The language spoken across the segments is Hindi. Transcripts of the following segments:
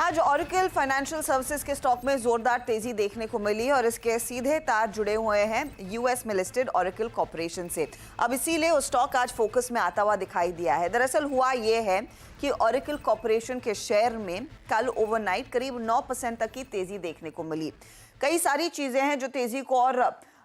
आज ऑरेकल फाइनेंशियल सर्विसेज के स्टॉक में जोरदार तेजी देखने को मिली और इसके सीधे तार जुड़े हुए हैं यूएस में लिस्टेड ऑरेकल कॉर्पोरेशन से। अब इसीलिए वो स्टॉक आज फोकस में आता हुआ दिखाई दिया है। दरअसल हुआ ये है कि ऑरेकल कॉर्पोरेशन के शेयर में कल ओवरनाइट करीब 9% तक की तेजी देखने को मिली। कई सारी चीजें हैं जो तेजी को और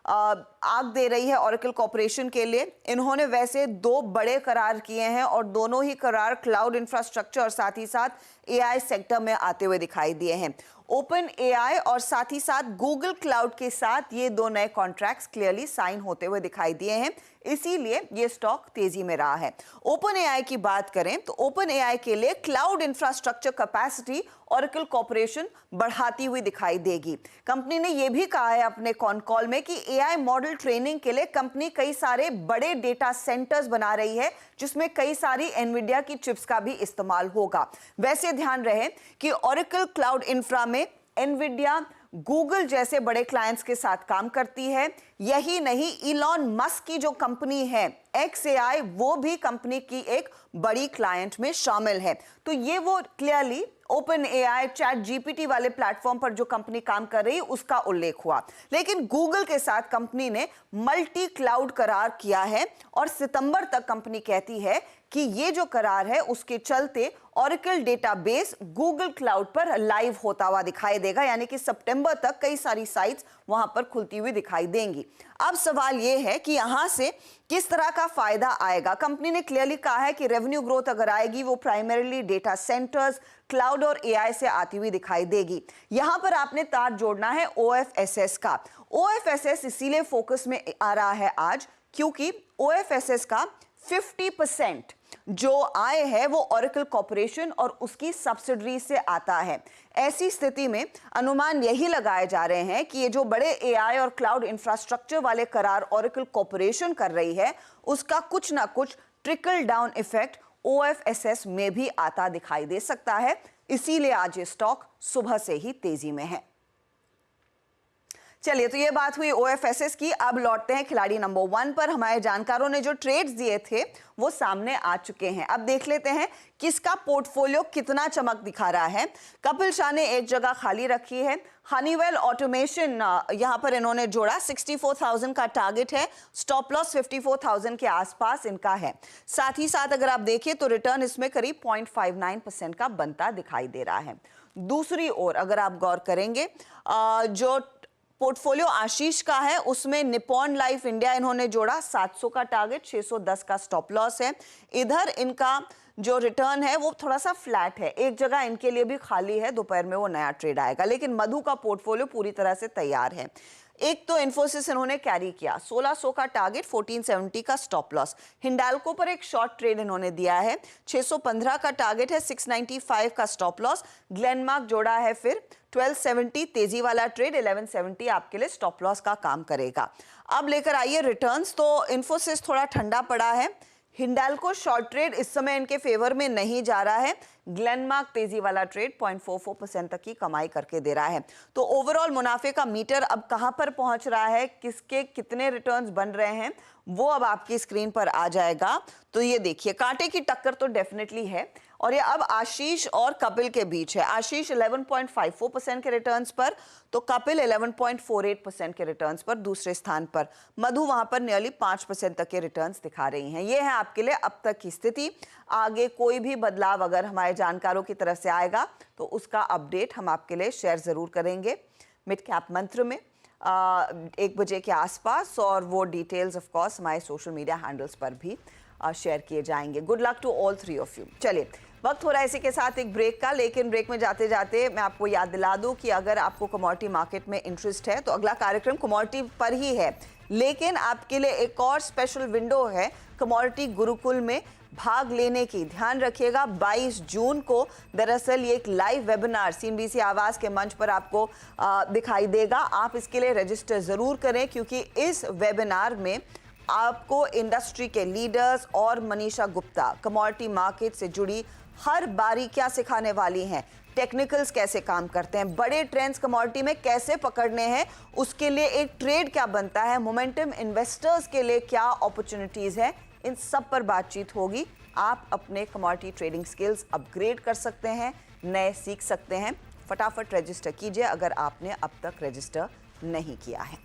आग दे रही है ऑरेकल कॉर्पोरेशन के लिए। इन्होंने वैसे दो बड़े करार किए हैं और दोनों ही करार क्लाउड इंफ्रास्ट्रक्चर और साथ ही साथ एआई सेक्टर में आते हुए दिखाई दिए हैं। ओपन एआई और साथ ही साथ गूगल क्लाउड के साथ ये दो नए कॉन्ट्रैक्ट्स क्लियरली साइन होते हुए दिखाई दिए हैं, इसीलिए ये स्टॉक तेजी में रहा है। ओपन एआई की बात करें तो ओपन एआई के लिए cloud infrastructure capacity oracle corporation बढ़ाती हुई दिखाई देगी। कंपनी ने यह भी कहा है अपने कॉन कॉल में कि एआई मॉडल ट्रेनिंग के लिए कंपनी कई सारे बड़े डेटा सेंटर्स बना रही है, जिसमें कई सारी एनवीडिया की चिप्स का भी इस्तेमाल होगा। वैसे ध्यान रहे कि ऑरेकल क्लाउड इंफ्रा में एनवीडिया, गूगल जैसे बड़े क्लाइंट्स के साथ काम करती है। यही नहीं, इलॉन मस्क की जो कंपनी है XAI, वो भी कंपनी की एक बड़ी क्लाइंट में शामिल है। तो ये वो clearly open AI, chat GPT वाले प्लेटफॉर्म पर जो कंपनी काम कर रही है उसका उल्लेख हुआ। लेकिन गूगल के साथ कंपनी ने मल्टी क्लाउड करार किया है और सितंबर तक कंपनी कहती है कि ये जो करार है उसके चलते ऑरेकल डेटाबेस गूगल क्लाउड पर लाइव होता हुआ दिखाई देगा, यानी कि सितंबर तक कई सारी साइट्स वहां पर खुलती हुई दिखाई देंगी। अब सवाल यह है कि यहां से किस तरह का फायदा आएगा। कंपनी ने क्लियरली कहा है कि रेवेन्यू ग्रोथ अगर आएगी वो प्राइमरीली डेटा सेंटर्स, क्लाउड और एआई से आती हुई दिखाई देगी। यहां पर आपने तार जोड़ना है OFSS का। OFSS इसीलिए फोकस में आ रहा है आज क्योंकि OFSS का 50% जो आय है वो ऑरेकल कॉर्पोरेशन और उसकी सब्सिडरी से आता है। ऐसी स्थिति में अनुमान यही लगाए जा रहे हैं कि ये जो बड़े एआई और क्लाउड इंफ्रास्ट्रक्चर वाले करार ऑरेकल कॉर्पोरेशन कर रही है उसका कुछ ना कुछ ट्रिकल डाउन इफेक्ट OFSS में भी आता दिखाई दे सकता है। इसीलिए आज ये स्टॉक सुबह से ही तेजी में है। चलिए, तो ये बात हुई OFSS की। अब लौटते हैं खिलाड़ी नंबर 1 पर। हमारे जानकारों ने जो ट्रेड्स दिए थे वो सामने आ चुके हैं। अब देख लेते हैं किसका पोर्टफोलियो कितना चमक दिखा रहा है। कपिल शाह ने एक जगह खाली रखी है। हनीवेल ऑटोमेशन यहां पर इन्होंने जोड़ा। 64,000 का टारगेट है, स्टॉप लॉस 54,000 के आसपास इनका है। साथ ही साथ अगर आप देखिए तो रिटर्न इसमें करीब 0.59% का बनता दिखाई दे रहा है। दूसरी ओर अगर आप गौर करेंगे जो पोर्टफोलियो आशीष का है उसमें निप्पॉन लाइफ इंडिया इन्होंने जोड़ा। 700 का टारगेट, 610 का स्टॉप लॉस है। इधर इनका जो रिटर्न है वो थोड़ा सा फ्लैट है, एक जगह इनके लिए भी खाली है, दोपहर में वो नया ट्रेड आएगा। लेकिन मधु का पोर्टफोलियो पूरी तरह से तैयार है। एक तो इन्फोसिस इन्होंने कैरी किया, 1600 का टारगेट, 1470 का स्टॉप लॉस। हिंडाल्को पर एक शॉर्ट ट्रेड इन्होंने दिया है, 615 का टारगेट है, 695 का स्टॉप लॉस। ग्लेनमार्क जोड़ा है फिर 1270 तेजी वाला ट्रेड, 1170 आपके लिए स्टॉप लॉस का काम करेगा। अब लेकर आइए रिटर्न्स। तो इन्फोसिस थोड़ा ठंडा पड़ा है। हिंडाल्को शॉर्ट ट्रेड इस समय इनके फेवर में नहीं जा रहा है। ग्लेनमार्क तेजी वाला ट्रेड 0.44% तक की कमाई करके दे रहा है। तो ओवरऑल मुनाफे का मीटर अब कहां पर पहुंच रहा है, किसके कितने रिटर्न्स बन रहे हैं, वो अब आपकी स्क्रीन पर आ जाएगा। तो ये देखिए, कांटे की टक्कर तो डेफिनेटली है और ये अब आशीष और कपिल के बीच है। आशीष 11.54% के रिटर्न्स पर, तो कपिल 11.48% के रिटर्न्स पर दूसरे स्थान पर। मधु वहां पर नियरली 5% तक के रिटर्न्स दिखा रही हैं। ये है आपके लिए अब तक की स्थिति। आगे कोई भी बदलाव अगर हमारे जानकारों की तरफ से आएगा तो उसका अपडेट हम आपके लिए शेयर जरूर करेंगे मिड कैप मंत्र में 1 बजे के आसपास, और वो डिटेल्स ऑफ कोर्स हमारे सोशल मीडिया हैंडल्स पर भी शेयर किए जाएंगे। Good luck to all 3 of you. चलिए, वक्त हो रहा है इसी के साथ एक ब्रेक का, लेकिन ब्रेक में जाते जाते मैं आपको याद दिला दूं कि अगर आपको कमोडिटी मार्केट में इंटरेस्ट है तो अगला कार्यक्रम कमोडिटी पर ही है, लेकिन आपके लिए एक और स्पेशल विंडो है कमोडिटी गुरुकुल में भाग लेने की। ध्यान रखिएगा, 22 जून को दरअसल ये एक लाइव वेबिनार CNBC आवाज के मंच पर आपको दिखाई देगा। आप इसके लिए रजिस्टर जरूर करें क्योंकि इस वेबिनार में आपको इंडस्ट्री के लीडर्स और मनीषा गुप्ता कमोडिटी मार्केट से जुड़ी हर बारीकियां सिखाने वाली हैं। टेक्निकल्स कैसे काम करते हैं, बड़े ट्रेंड्स कमोडिटी में कैसे पकड़ने हैं, उसके लिए एक ट्रेड क्या बनता है, मोमेंटम इन्वेस्टर्स के लिए क्या अपॉर्चुनिटीज है, इन सब पर बातचीत होगी। आप अपने कमोडिटी ट्रेडिंग स्किल्स अपग्रेड कर सकते हैं नए सीख सकते हैं। फटाफट रजिस्टर कीजिए अगर आपने अब तक रजिस्टर नहीं किया है।